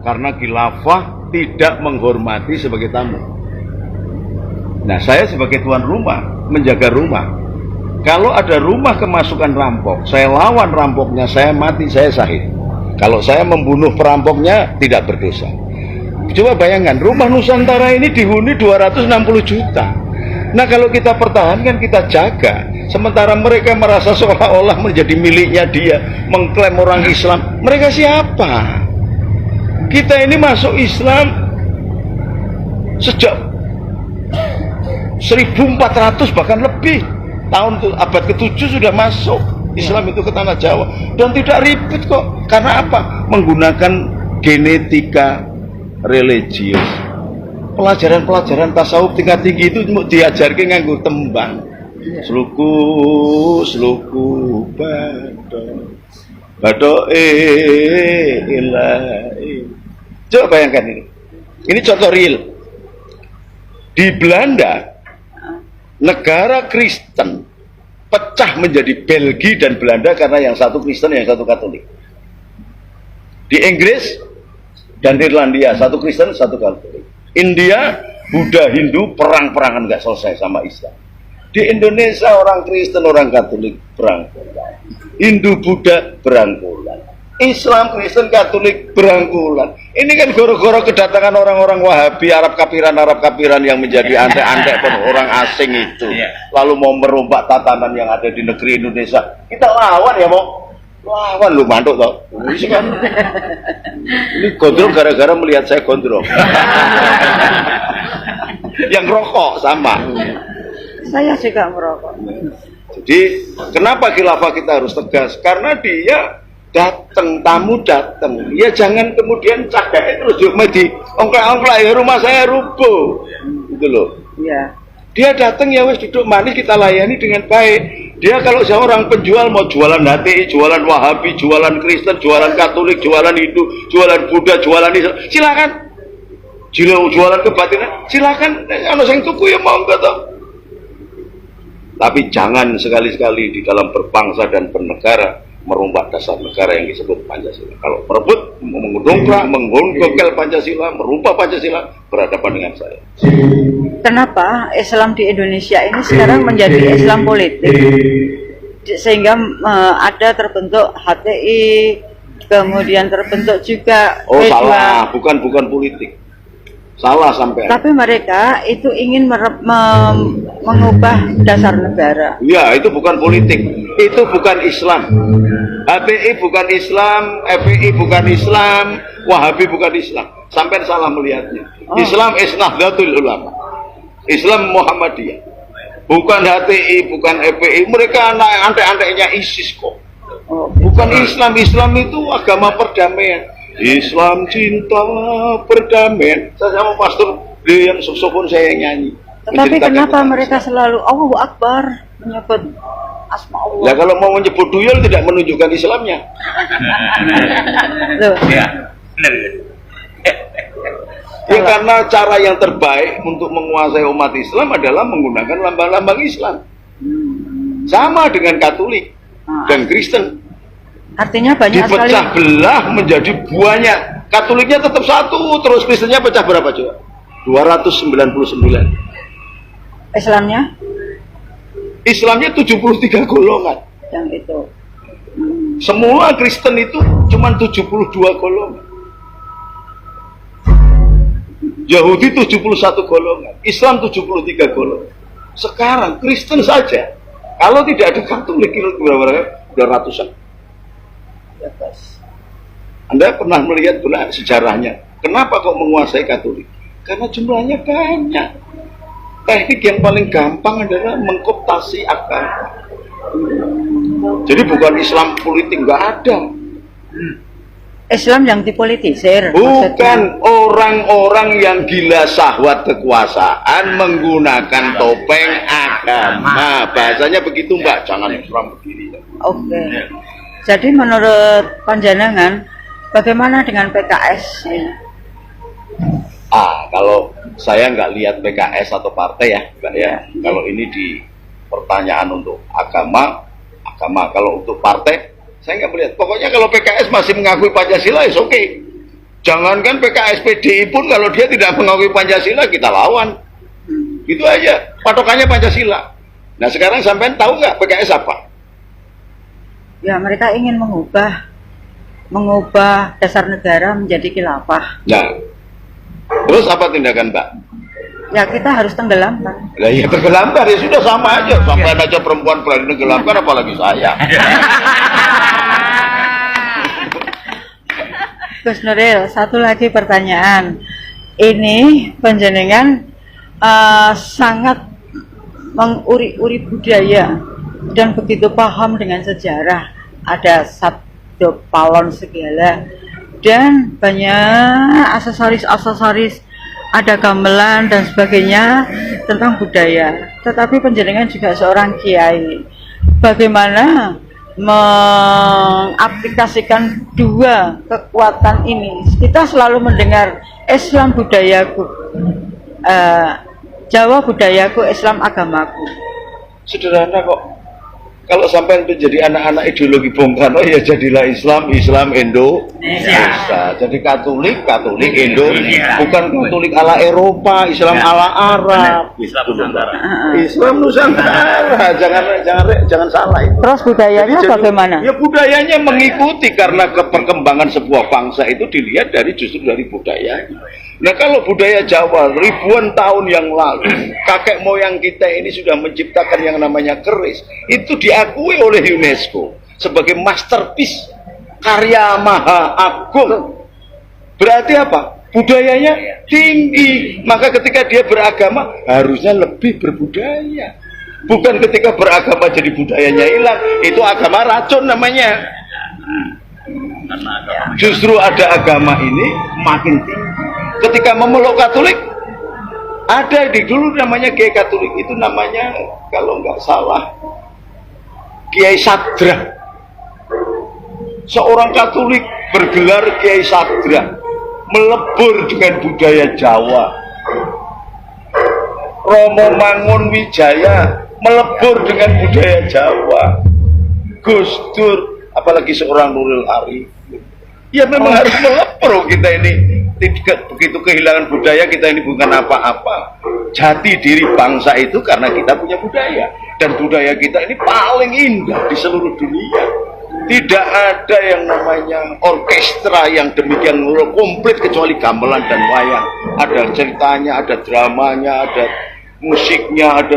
karena khilafah tidak menghormati sebagai tamu. Nah, saya sebagai tuan rumah menjaga rumah. Kalau ada rumah kemasukan rampok, saya lawan rampoknya, saya mati, saya syahid. Kalau saya membunuh perampoknya tidak berdosa. Coba bayangkan, rumah Nusantara ini dihuni 260 juta. Nah, kalau kita pertahankan, kita jaga, sementara mereka merasa seolah-olah menjadi miliknya dia, mengklaim orang Islam. Mereka siapa? Kita ini masuk Islam sejak 1400 bahkan lebih tahun, abad ke-7 sudah masuk Islam itu ke tanah Jawa, dan tidak ribet kok. Karena apa? Menggunakan genetika religius. Pelajaran-pelajaran tasawuf tingkat tinggi itu diajarkan nganggo tembang. Sluku bado ilahi. Coba bayangkan ini. Ini contoh real. Di Belanda, negara Kristen pecah menjadi Belgia dan Belanda karena yang satu Kristen, yang satu Katolik. Di Inggris dan Irlandia, satu Kristen, satu Katolik. India, Buddha, Hindu, perang-perangan nggak selesai sama Islam. Di Indonesia orang Kristen, orang Katolik berangkulan. Hindu, Buddha berangkulan. Islam, Kristen, Katolik berangkulan. Ini kan goro-goro kedatangan orang-orang Wahabi, Arab kapiran yang menjadi antek-antek orang asing itu. Lalu mau merombak tatanan yang ada di negeri Indonesia. Kita lawan ya, mau lawan lu mantuk toh. Ini gondrong gara-gara melihat saya gondrong. Yang rokok sama. Saya juga merokok. Jadi kenapa khilafah kita harus tegas? Karena dia datang, tamu datang. Ya jangan kemudian cagain terus cuma di ongklak-ongklak, ya rumah saya rubuh. Gitu loh. Iya. Dia datang ya wes duduk manis, kita layani dengan baik. Dia kalau seorang penjual mau jualan HTI, jualan Wahabi, jualan Kristen, jualan Katolik, jualan Hindu, jualan Buddha, jualan Islam, silakan. Jualan kebatinan, silakan. Ana sing tuku ya monggo to. Tapi jangan sekali-sekali di dalam berbangsa dan bernegara merubah dasar negara yang disebut Pancasila. Kalau merebut, mengundongkrak, menggongkel Pancasila, merubah Pancasila, berhadapan dengan saya. Kenapa Islam di Indonesia ini sekarang menjadi Islam politik? Sehingga ada terbentuk HTI, kemudian terbentuk juga Oh P2. Salah, bukan politik. Salah sampai. Tapi mereka itu ingin mengubah dasar negara. Ya, itu bukan politik. Itu bukan Islam. HTI bukan Islam, FPI bukan Islam, Wahabi bukan Islam. Sampai salah melihatnya. Islam Nahdlatul Ulama. Islam Muhammadiyah. Bukan HTI, bukan FPI. Mereka anak antek-anteknya ISIS kok. Bukan Islam. Islam itu agama perdamaian. Islam cinta perdamaian. Saya sama pastor beliau yang saksofon, saya yang nyanyi. Tapi kenapa mereka selalu Allahu Akbar menyebut asma Allah? Ya kalau mau menyebut duyul tidak menunjukkan Islamnya. Loh. Ya. Ya karena cara yang terbaik untuk menguasai umat Islam adalah menggunakan lambang-lambang Islam. Sama dengan Katolik dan Kristen. Artinya banyak sekali. Dipecah belah menjadi banyak. Katoliknya tetap satu, terus Kristennya pecah berapa coba? 299. Islamnya? Islamnya 73 golongan. Yang itu. Semula Kristen itu cuma 72 golongan. Yahudi 71 golongan, Islam 73 golongan. Sekarang Kristen saja, kalau tidak ada Katolik berapa? Ratusan. Anda pernah melihat sejarahnya? Kenapa kok menguasai Katolik? Karena jumlahnya banyak. Teknik yang paling gampang adalah mengkooptasi agama. Jadi bukan Islam politik, nggak ada. Islam yang dipolitisir. Bukan orang-orang yang gila syahwat kekuasaan menggunakan topeng agama. Bahasanya begitu Mbak, jangan Islam begini. Oke. Jadi menurut panjenengan, bagaimana dengan PKS ini? Kalau saya nggak lihat PKS atau partai ya, Mbak ya. Kalau ini di pertanyaan untuk agama. Kalau untuk partai, saya nggak melihat. Pokoknya kalau PKS masih mengakui Pancasila, is oke. Jangankan PKS PDI pun kalau dia tidak mengakui Pancasila kita lawan. Itu aja, patokannya Pancasila. Nah sekarang sampean tahu nggak PKS apa? Ya mereka ingin mengubah dasar negara menjadi khilafah. Nah, terus apa tindakan Mbak? Ya kita harus tenggelamkan. Lah ya tenggelamkan ya sudah sama aja. Sampai aja perempuan berani tenggelamkan apalagi saya. Gus Nuril, satu lagi pertanyaan. Ini panjenengan sangat menguri-uri budaya dan begitu paham dengan sejarah. Ada sabdo palon segala dan banyak aksesoris, ada gamelan dan sebagainya tentang budaya. Tetapi panjenengan juga seorang kiai. Bagaimana mengaplikasikan dua kekuatan ini? Kita selalu mendengar Islam budayaku, Jawa budayaku, Islam agamaku. Sederhana kok. Kalau sampai menjadi anak-anak ideologi Bung Karno ya jadilah Islam Indonesia. Jadi Katolik Indo, bukan Katolik ala Eropa, Islam ala Arab. Islam Nusantara. Jangan salah itu. Terus budayanya bagaimana? Ya budayanya mengikuti karena perkembangan sebuah bangsa itu dilihat justru dari budayanya. Nah kalau budaya Jawa ribuan tahun yang lalu kakek moyang kita ini sudah menciptakan yang namanya keris, itu diakui oleh UNESCO sebagai masterpiece, karya maha agung. Berarti apa? Budayanya tinggi. Maka ketika dia beragama harusnya lebih berbudaya. Bukan ketika beragama jadi budayanya hilang, itu agama racun namanya. Justru ada agama ini makin tinggi. Ketika memeluk Katolik, ada dulu namanya Kiai Katolik, itu namanya kalau nggak salah Kiai Sadra. Seorang Katolik bergelar Kiai Sadra, melebur dengan budaya Jawa. Romo Mangun Wijaya melebur dengan budaya Jawa. Gus Dur, apalagi seorang Nuril Arif. Ya memang harus melebur kita ini. Begitu kehilangan budaya kita ini bukan apa-apa. Jati diri bangsa itu karena kita punya budaya, dan budaya kita ini paling indah di seluruh dunia. Tidak ada yang namanya orkestra yang demikian komplit kecuali gamelan dan wayang. Ada ceritanya, ada dramanya, ada musiknya, ada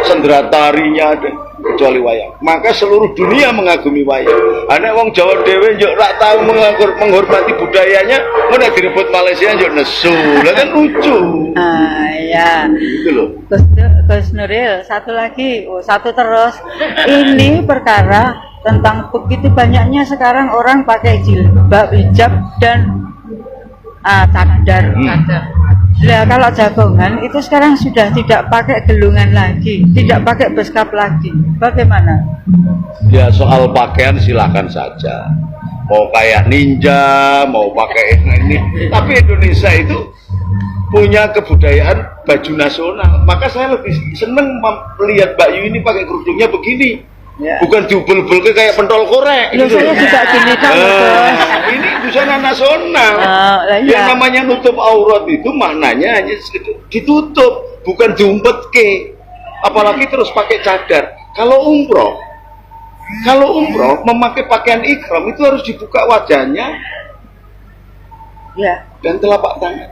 sendratarinya, ada kecuali wayang. Maka seluruh dunia mengagumi wayang. Anak wong Jawa dhewe yo ora tahu menghormati budayanya, nek direbut Malaysia yo nesu. Lah kan lucu. Ya. Gitu loh. Gus Nuril, satu lagi, satu terus. Ini perkara tentang begitu banyaknya sekarang orang pakai jilbab, hijab dan cadar. Nah, kalau jagongan itu sekarang sudah tidak pakai gelungan lagi, tidak pakai beskap lagi. Bagaimana? Ya soal pakaian silakan saja. Mau kayak ninja, mau pakai ini. Tapi Indonesia itu punya kebudayaan baju nasional. Maka saya lebih seneng melihat Mbak Yu ini pakai kerudungnya begini. Ya. Bukan diubel-ubel kayak pentol korek. Loh, saya juga gini kan. Ini busana nasional. Iya. Yang namanya nutup aurat itu maknanya hanya ditutup, bukan diumpet ke. Apalagi terus pakai cadar. Kalau umroh memakai pakaian ihram itu harus dibuka wajahnya, ya, dan telapak tangan.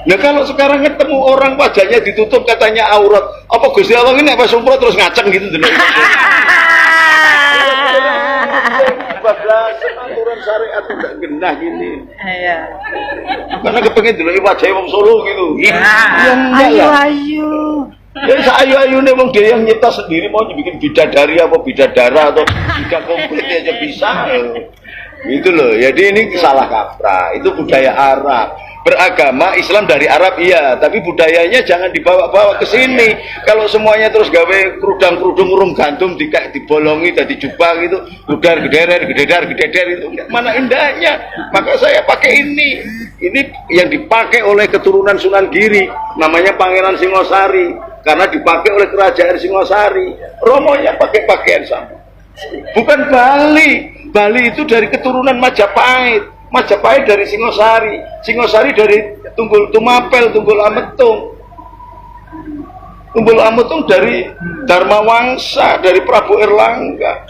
Nah kalau sekarang ketemu orang wajahnya ditutup katanya aurat, apa Gusti Allah ini apa umroh terus ngaceng gitu dulu. Aturan syariat tidak genah gini. Iya. Karena kepengen dulu wajahnya wong Solo gitu. Iya. Ayu. Ya ayu nih wong dia yang nyipta sendiri mau bikin bidadari apa bidadara atau tidak komplit aja bisa. Gitu loh. Jadi ini salah kaprah. Itu budaya Arab. Beragama Islam dari Arab iya, tapi budayanya jangan dibawa-bawa ke sini. Kalau semuanya terus gawe kerudung urung gantung dibolongi jadi jubah gitu, gededer itu mana indahnya. Maka saya pakai ini yang dipakai oleh keturunan Sunan Giri, namanya Pangeran Singosari, karena dipakai oleh kerajaan Singosari. Romonya pakai pakaian sama. Bukan Bali itu dari keturunan Majapahit. Majapahit dari Singosari, Singosari dari Tunggul Tumapel, Tunggul Ametung, Tunggul Ametung dari Dharma Wangsa, dari Prabu Erlangga.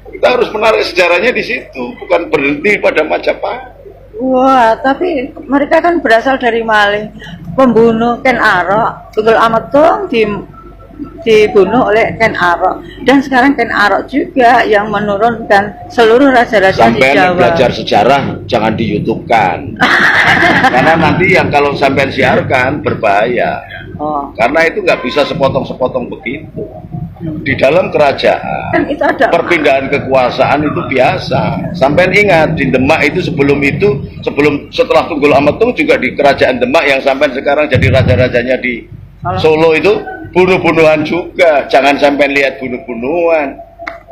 Kita harus menarik sejarahnya di situ, bukan berhenti pada Majapahit. Wah, tapi mereka kan berasal dari maling, pembunuh Ken Arok. Tunggul Ametung dibunuh oleh Ken Arok, dan sekarang Ken Arok juga yang menurunkan seluruh raja-raja di Sampai Jawa. belajar sejarah jangan di YouTube-kan. Karena nanti yang kalau sampai siarkan berbahaya. Oh, Karena itu nggak bisa sepotong-sepotong begitu. Di dalam kerajaan, kan itu ada perpindahan kekuasaan itu biasa. Sampai ingat di Demak itu setelah Tunggul Ametung juga di kerajaan Demak yang sampai sekarang jadi raja-rajanya di Solo itu bunuh-bunuhan juga. Jangan sampai lihat bunuh-bunuhan.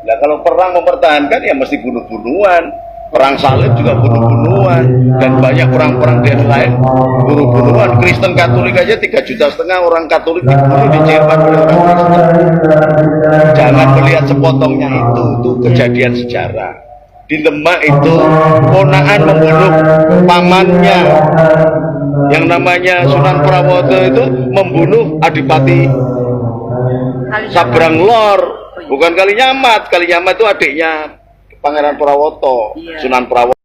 Nah kalau perang mempertahankan ya mesti bunuh-bunuhan. Perang salib juga bunuh-bunuhan, dan banyak perang-perang yang lain bunuh-bunuhan. Kristen Katolik aja 3,5 juta orang Katolik dibunuh di Jerman oleh orang Kristen. Jangan melihat sepotongnya itu kejadian sejarah. Di Demak itu ponakan membunuh pamannya yang namanya Sunan Prawoto, itu membunuh Adipati Sabrang Lor, bukan Kalinyamat. Kalinyamat itu adiknya Pangeran Prawoto, Iya. Sunan Prawoto.